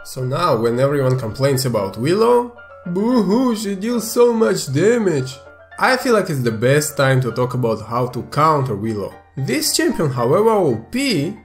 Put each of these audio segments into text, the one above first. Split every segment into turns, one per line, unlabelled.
So now, when everyone complains about Willo, boo-hoo, she deals so much damage. I feel like it's the best time to talk about how to counter Willo. This champion, however, OP,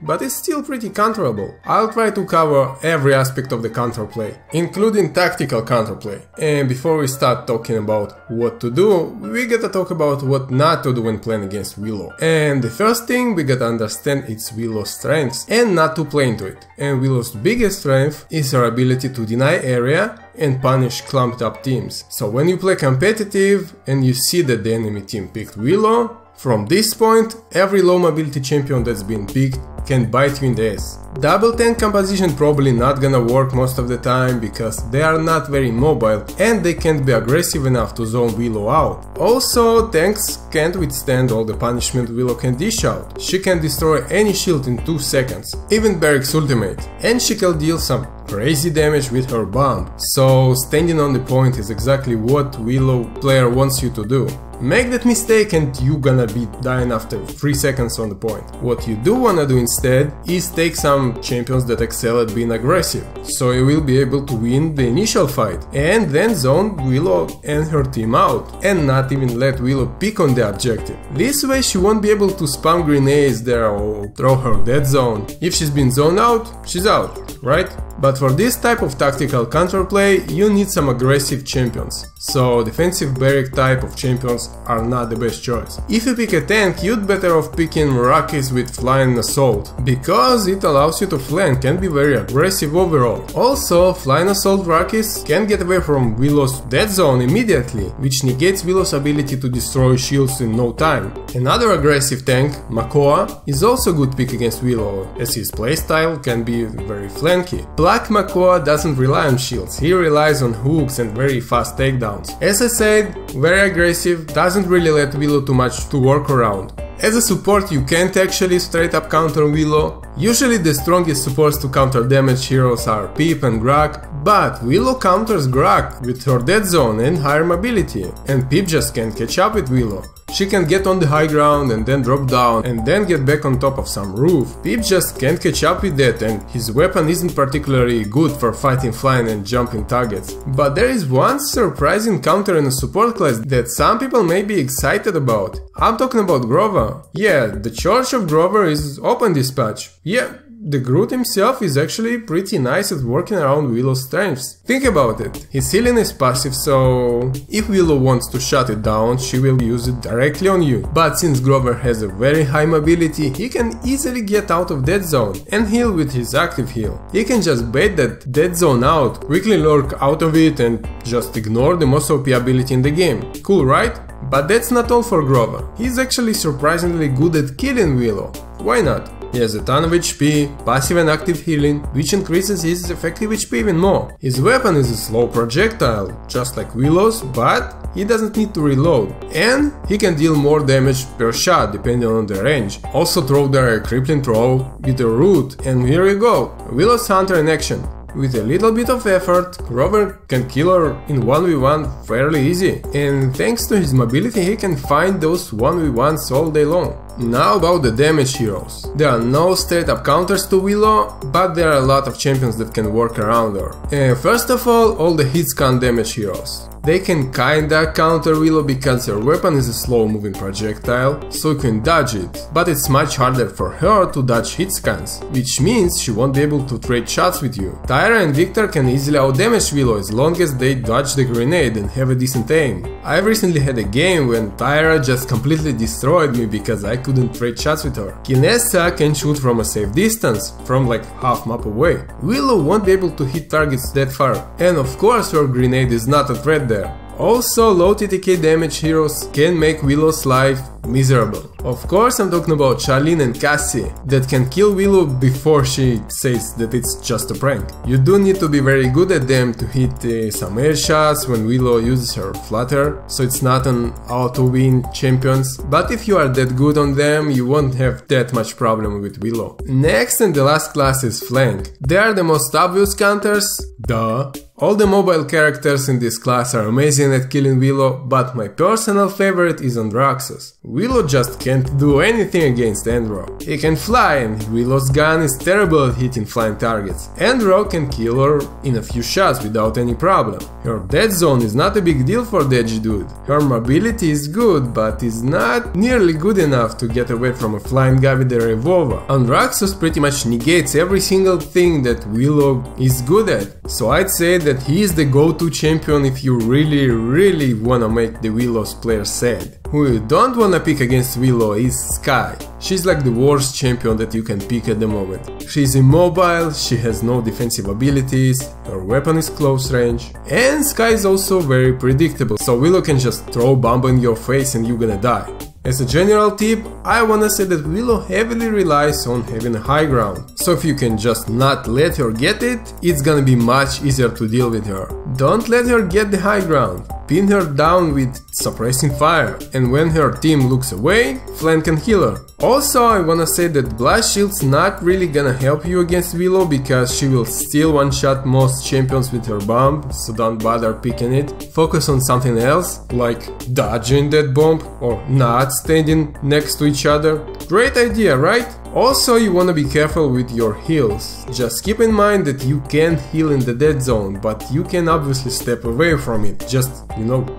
but it's still pretty counterable. I'll try to cover every aspect of the counterplay, including tactical counterplay. And before we start talking about what to do, we gotta talk about what not to do when playing against Willo. And the first thing, we gotta understand it's Willo's strengths and not to play into it. And Willo's biggest strength is her ability to deny area and punish clumped up teams. So when you play competitive and you see that the enemy team picked Willo, from this point, every low mobility champion that's been picked can bite you in the ass. Double tank composition probably not gonna work most of the time because they are not very mobile and they can't be aggressive enough to zone Willo out. Also, tanks can't withstand all the punishment Willo can dish out. She can destroy any shield in 2 seconds, even Barrick's ultimate, and she can deal some crazy damage with her bomb. So standing on the point is exactly what Willo player wants you to do. Make that mistake and you gonna be dying after 3 seconds on the point. What you do wanna do instead is take some champions that excel at being aggressive, so you will be able to win the initial fight and then zone Willo and her team out and not even let Willo pick on the objective. This way she won't be able to spam grenades there or throw her dead zone. If she's been zoned out, she's out, right? But for this type of tactical counterplay, you need some aggressive champions, so defensive barrack type of champions are not the best choice. If you pick a tank, you'd better off picking Rockies with flying assault, because it allows you to flank and be very aggressive overall. Also, flying assault Rockies can get away from Willo's dead zone immediately, which negates Willo's ability to destroy shields in no time. Another aggressive tank, Makoa, is also a good pick against Willo, as his playstyle can be very flanky. Black Makoa doesn't rely on shields, he relies on hooks and very fast takedowns. As I said, very aggressive, doesn't really let Willo too much to work around. As a support you can't actually straight up counter Willo. Usually the strongest supports to counter damage heroes are Pip and Grok, but Willo counters Grok with her dead zone and higher mobility, and Pip just can't catch up with Willo. She can get on the high ground and then drop down and then get back on top of some roof. Pip just can't catch up with that, and his weapon isn't particularly good for fighting flying and jumping targets. But there is one surprising counter in a support class that some people may be excited about. I'm talking about Grover. Yeah, the Church of Grover is open this patch. Yeah, the Groot himself is actually pretty nice at working around Willo's strengths. Think about it, his healing is passive, so if Willo wants to shut it down, she will use it directly on you. But since Grover has a very high mobility, he can easily get out of dead zone and heal with his active heal. He can just bait that dead zone out, quickly lurk out of it and just ignore the most OP ability in the game. Cool, right? But that's not all for Grover. He's actually surprisingly good at killing Willo. Why not? He has a ton of HP, passive and active healing, which increases his effective HP even more. His weapon is a slow projectile, just like Willo's, but he doesn't need to reload. And he can deal more damage per shot depending on the range. Also throw there a crippling throw with a root, and here you go, Willo's Hunter in action. With a little bit of effort, Grover can kill her in 1v1 fairly easy, and thanks to his mobility he can find those 1v1s all day long. Now about the damage heroes. There are no straight up counters to Willo, but there are a lot of champions that can work around her. And first of all the hitscan damage heroes. They can kinda counter Willo because her weapon is a slow moving projectile, so you can dodge it, but it's much harder for her to dodge hitscans, which means she won't be able to trade shots with you. Tyra and Victor can easily outdamage Willo as long as they dodge the grenade and have a decent aim. I've recently had a game when Tyra just completely destroyed me because I couldn't trade shots with her. Kinessa can shoot from a safe distance, from like half map away. Willo won't be able to hit targets that far, and of course her grenade is not a threat there. Also, low TTK damage heroes can make Willo's life miserable. Of course I'm talking about Charlene and Cassie, that can kill Willo before she says that it's just a prank. You do need to be very good at them to hit some air shots when Willo uses her flutter, so it's not an auto-win champions, but if you are that good on them, you won't have that much problem with Willo. Next and the last class is flank. They are the most obvious counters, duh. All the mobile characters in this class are amazing at killing Willo, but my personal favorite is Andraxos. Willo just can't do anything against Andro. He can fly and Willo's gun is terrible at hitting flying targets. Andro can kill her in a few shots without any problem. Her dead zone is not a big deal for the edgy dude. Her mobility is good, but is not nearly good enough to get away from a flying guy with a revolver. Andraxos pretty much negates every single thing that Willo is good at, so I'd say that he is the go-to champion if you really wanna make the Willo's player sad. Who you don't wanna pick against Willo is Skye. She's like the worst champion that you can pick at the moment. She's immobile, she has no defensive abilities, her weapon is close range, and Skye is also very predictable, so Willo can just throw a bomb in your face and you're gonna die. As a general tip, I wanna say that Willo heavily relies on having a high ground, so if you can just not let her get it, it's gonna be much easier to deal with her. Don't let her get the high ground, pin her down with suppressing fire, and when her team looks away, flank and heal her. Also, I wanna say that Blast Shield's not really gonna help you against Willo because she will still one-shot most champions with her bomb, so don't bother picking it. Focus on something else, like dodging that bomb or not standing next to each other. Great idea, right? Also, you wanna be careful with your heals. Just keep in mind that you can't heal in the dead zone, but you can obviously step away from it. Just,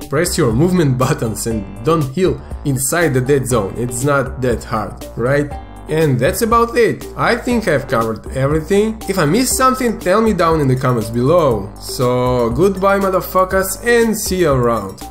press your movement buttons and don't heal inside the dead zone. It's not that hard, right? And that's about it. I think I've covered everything. If I missed something, tell me down in the comments below. So, goodbye motherfuckers and see you around.